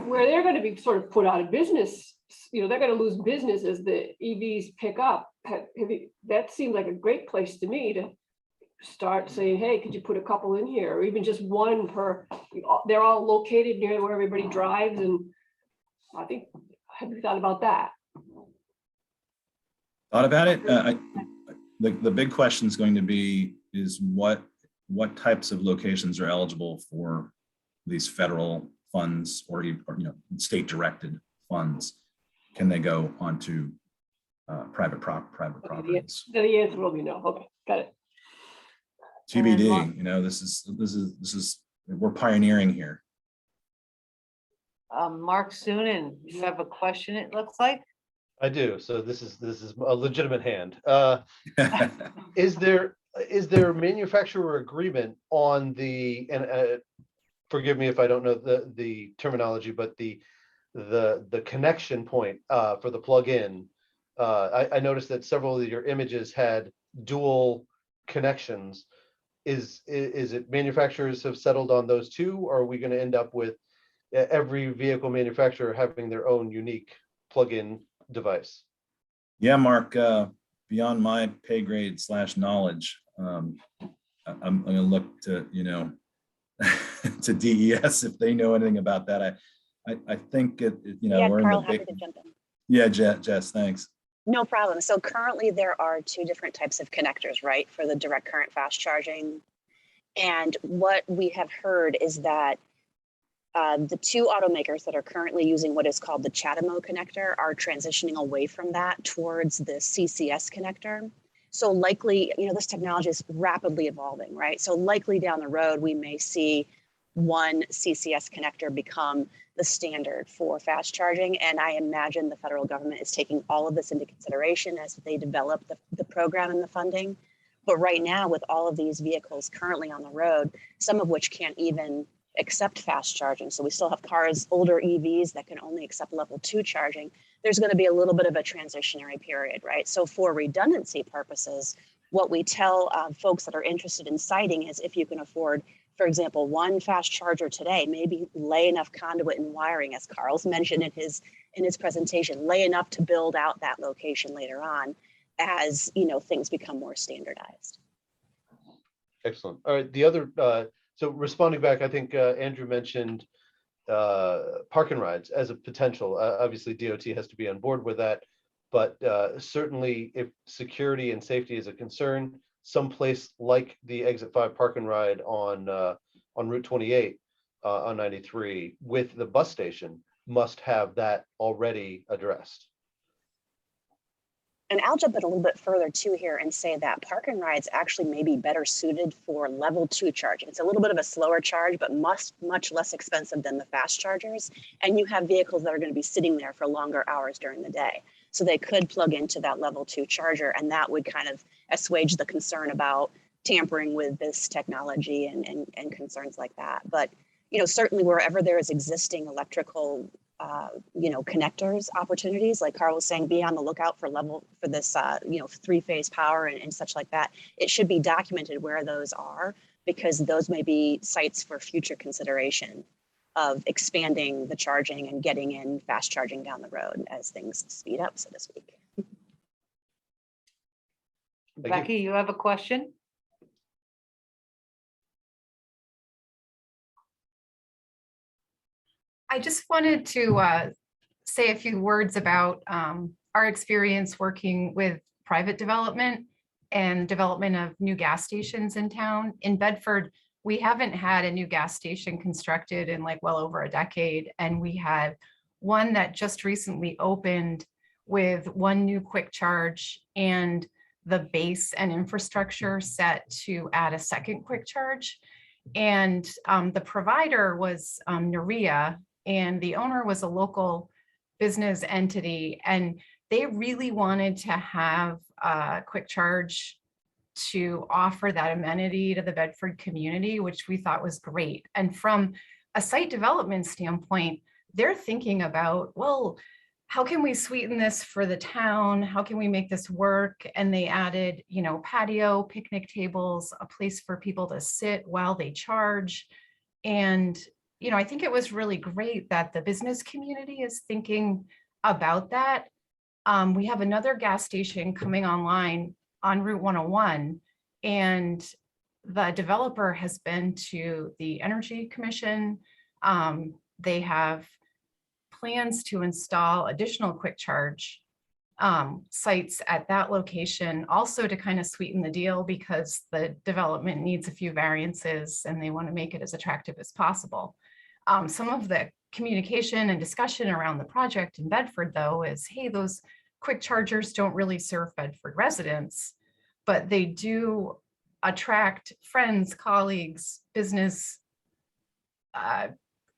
Where they're going to be sort of put out of business, they're going to lose business as the EVs pick up. That seems like a great place to me to start saying, hey, could you put a couple in here, or even just one per, they're all located near where everybody drives, and I think, have you thought about that? Thought about it. The big question is going to be is what types of locations are eligible for these federal funds or state directed funds? Can they go onto private properties? The answer will be no. Okay, got it. TBD. This is we're pioneering here. Mark Sunan, you have a question, it looks like. I do. So this is a legitimate hand. Is there manufacturer agreement on the, and forgive me if I don't know the terminology, but the connection point for the plug-in? I noticed that several of your images had dual connections. Is it manufacturers have settled on those two, or are we going to end up with every vehicle manufacturer having their own unique plug-in device? Yeah, Mark, beyond my pay grade / knowledge, I'm going to look to, to DES if they know anything about that. I think Yeah, we're Carl, in the happy big. to jump in. Yeah, Jess, thanks. No problem. So currently there are 2 different types of connectors, right, for the direct current fast charging. And what we have heard is that the 2 automakers that are currently using what is called the Chatamo connector are transitioning away from that towards the CCS connector. So likely, this technology is rapidly evolving, right? So likely down the road, we may see one CCS connector become the standard for fast charging. And I imagine the federal government is taking all of this into consideration as they develop the program and the funding. But right now, with all of these vehicles currently on the road, some of which can't even accept fast charging. So we still have cars, older EVs that can only accept level 2 charging. There's going to be a little bit of a transitionary period, right? So for redundancy purposes, what we tell folks that are interested in siting is if you can afford, for example, one fast charger today, maybe lay enough conduit and wiring, as Carl's mentioned in his presentation, lay enough to build out that location later on as things become more standardized. Excellent. All right, the other, so responding back, I think Andrew mentioned park and rides as a potential. Obviously, DOT has to be on board with that, but certainly if security and safety is a concern, someplace like the Exit 5 park and ride on Route 28 on 93 with the bus station must have that already addressed. And I'll jump in a little bit further too here and say that park and rides actually may be better suited for level 2 charging. It's a little bit of a slower charge, but much less expensive than the fast chargers. And you have vehicles that are going to be sitting there for longer hours during the day. So they could plug into that level 2 charger, and that would kind of assuage the concern about tampering with this technology and concerns like that. But certainly wherever there is existing electrical connectors opportunities, like Carl was saying, be on the lookout for this 3-phase power and such like that. It should be documented where those are, because those may be sites for future consideration of expanding the charging and getting in fast charging down the road as things speed up, so to speak. Becky, you have a question? I just wanted to say a few words about our experience working with private development and development of new gas stations in town. In Bedford, we haven't had a new gas station constructed in well over a decade. And we had one that just recently opened with one new quick charge and the base and infrastructure set to add a second quick charge. And the provider was Nerea, and the owner was a local business entity. And they really wanted to have a quick charge to offer that amenity to the Bedford community, which we thought was great. And from a site development standpoint, they're thinking about, well, how can we sweeten this for the town? How can we make this work? And they added, patio, picnic tables, a place for people to sit while they charge. And, I think it was really great that the business community is thinking about that. We have another gas station coming online on Route 101, and the developer has been to the Energy Commission. They have plans to install additional quick charge sites at that location, also to kind of sweeten the deal, because the development needs a few variances and they want to make it as attractive as possible. Some of the communication and discussion around the project in Bedford, though, is, hey, those quick chargers don't really serve Bedford residents, but they do attract friends, colleagues, business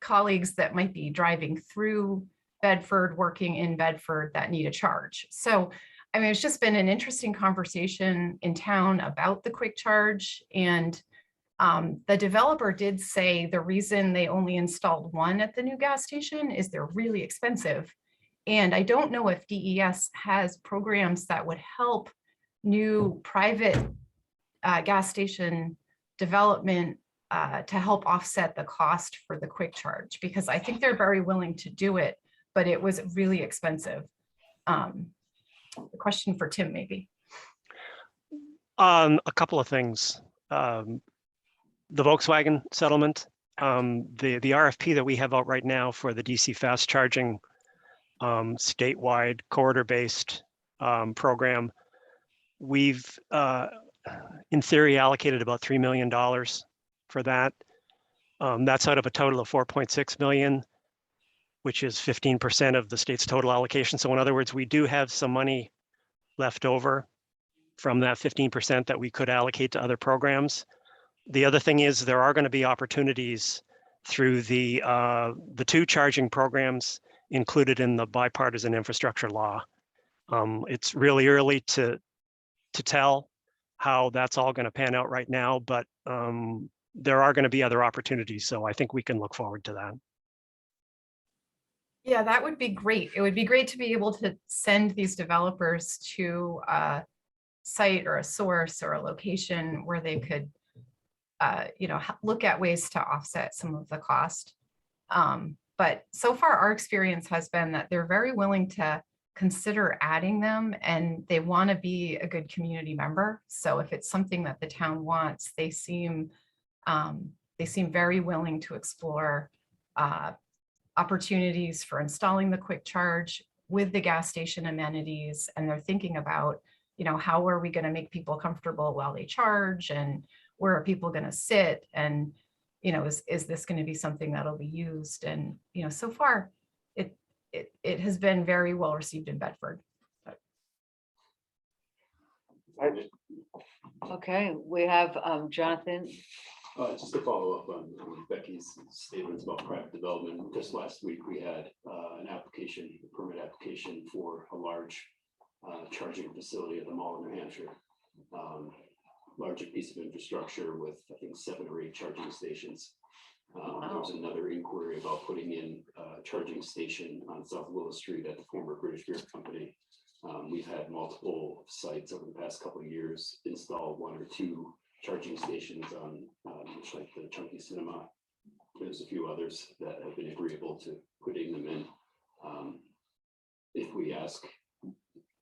colleagues that might be driving through Bedford, working in Bedford, that need a charge. So, it's just been an interesting conversation in town about the quick charge. And the developer did say the reason they only installed one at the new gas station is they're really expensive. And I don't know if DES has programs that would help new private gas station development to help offset the cost for the quick charge, because I think they're very willing to do it, but it was really expensive. The question for Tim, maybe. A couple of things. The Volkswagen settlement, the RFP that we have out right now for the DC fast charging statewide corridor-based program, we've in theory allocated about $3 million for that. That's out of a total of 4.6 million, which is 15% of the state's total allocation. So in other words, we do have some money left over from that 15% that we could allocate to other programs. The other thing is there are going to be opportunities through the 2 charging programs included in the bipartisan infrastructure law. It's really early to tell how that's all going to pan out right now, but there are going to be other opportunities. So I think we can look forward to that. Yeah, that would be great. It would be great to be able to send these developers to a site or a source or a location where they could, look at ways to offset some of the cost. But so far, our experience has been that they're very willing to consider adding them, and they want to be a good community member. So if it's something that the town wants, they seem very willing to explore opportunities for installing the quick charge with the gas station amenities. And they're thinking about, how are we going to make people comfortable while they charge, and where are people going to sit, and is this going to be something that'll be used? And so far it has been very well received in Bedford. Okay, we have Jonathan. Just to follow up on Becky's statements about private development, just last week we had an application, a permit application for a large charging facility at the Mall of New Hampshire. Larger piece of infrastructure with, I think, 7 or 8 charging stations. There was another inquiry about putting in a charging station on South Willow Street at the former British Beer Company. We've had multiple sites over the past couple of years install 1 or 2 charging stations on, much like the Chunky Cinema. There's a few others that have been agreeable to putting them in. If we ask,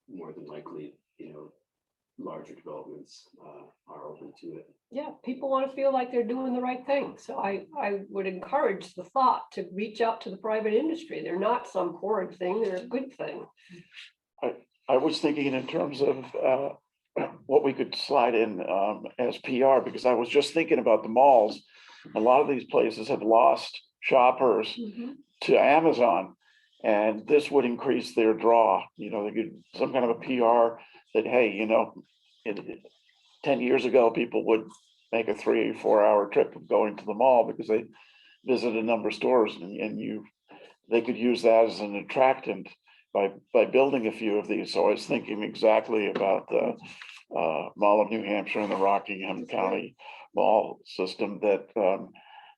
more than likely, larger developments are open to it. Yeah, people want to feel like they're doing the right thing. So I would encourage the thought to reach out to the private industry. They're not some horrid thing, they're a good thing. I was thinking in terms of what we could slide in as PR, because I was just thinking about the malls. A lot of these places have lost shoppers to Amazon, and this would increase their draw. They could some kind of a PR that, hey, 10 years ago, people would make a 3 or 4 hour trip of going to the mall because they visit a number of stores, and they could use that as an attractant by building a few of these. So I was thinking exactly about the Mall of New Hampshire and the Rockingham County Mall system, that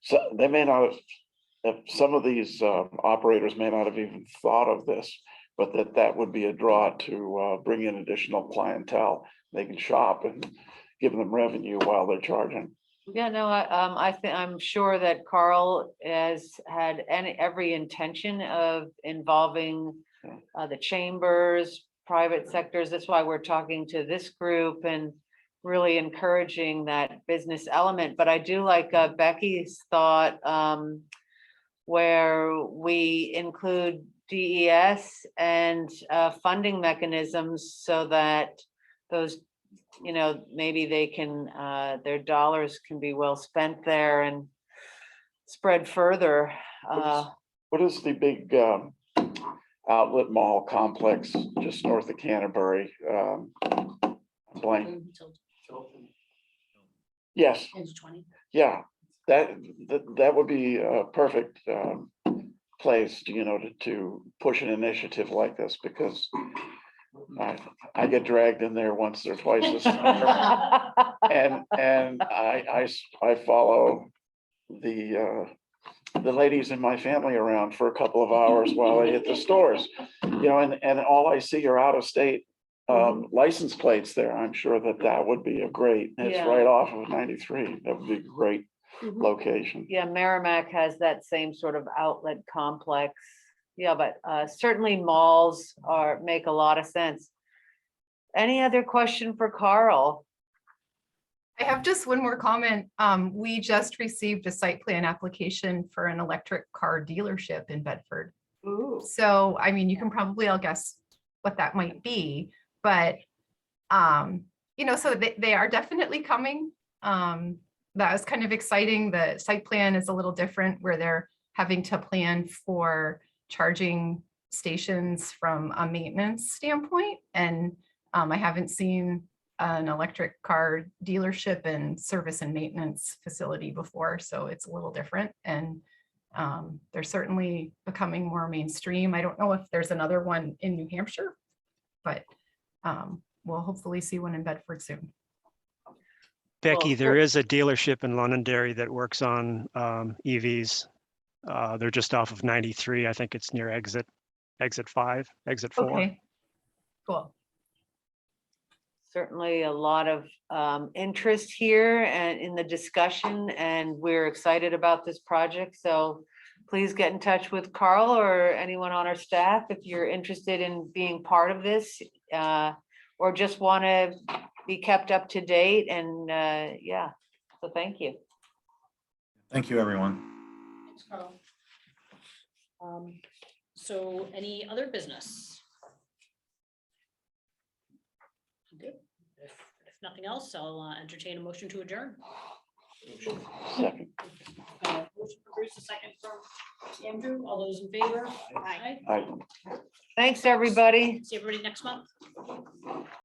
so they may not have, some of these operators may not have even thought of this, but that would be a draw to bring in additional clientele. They can shop and give them revenue while they're charging. Yeah, no, I'm sure that Carl has had every intention of involving the chambers, private sectors. That's why we're talking to this group and really encouraging that business element. But I do like Becky's thought, where we include DES and funding mechanisms so that those, maybe they can, their dollars can be well spent there and spread further. What is the big outlet mall complex just north of Canterbury? Blank. Yes. Yeah, that would be a perfect place, to push an initiative like this, because I get dragged in there once or twice a summer, and I follow the ladies in my family around for a couple of hours while I hit the stores, and all I see are out of state license plates there. I'm sure that would be a great, it's right off of 93. That would be a great location. Yeah, Merrimack has that same sort of outlet complex. Yeah, but certainly malls make a lot of sense. Any other question for Carl? I have just one more comment. We just received a site plan application for an electric car dealership in Bedford. Ooh. So, I mean, you can probably all guess what that might be, but, so they are definitely coming. That was kind of exciting. The site plan is a little different, where they're having to plan for charging stations from a maintenance standpoint. And I haven't seen an electric car dealership and service and maintenance facility before, so it's a little different. And they're certainly becoming more mainstream. I don't know if there's another one in New Hampshire, but we'll hopefully see one in Bedford soon. Becky, Well, there is a dealership in Londonderry that works on EVs. They're just off of 93. I think it's near exit 5, exit 4. Okay, cool. Certainly a lot of interest here and in the discussion, and we're excited about this project. So please get in touch with Carl or anyone on our staff if you're interested in being part of this, or just want to be kept up to date. And yeah, so thank you. Thank you, everyone. Thanks, Carl. So any other business? Good. If nothing else, I'll entertain a motion to adjourn. Second. Motion for Bruce, a second from Andrew. All those in favor? Aye. Aye. Thanks, everybody. See everybody next month.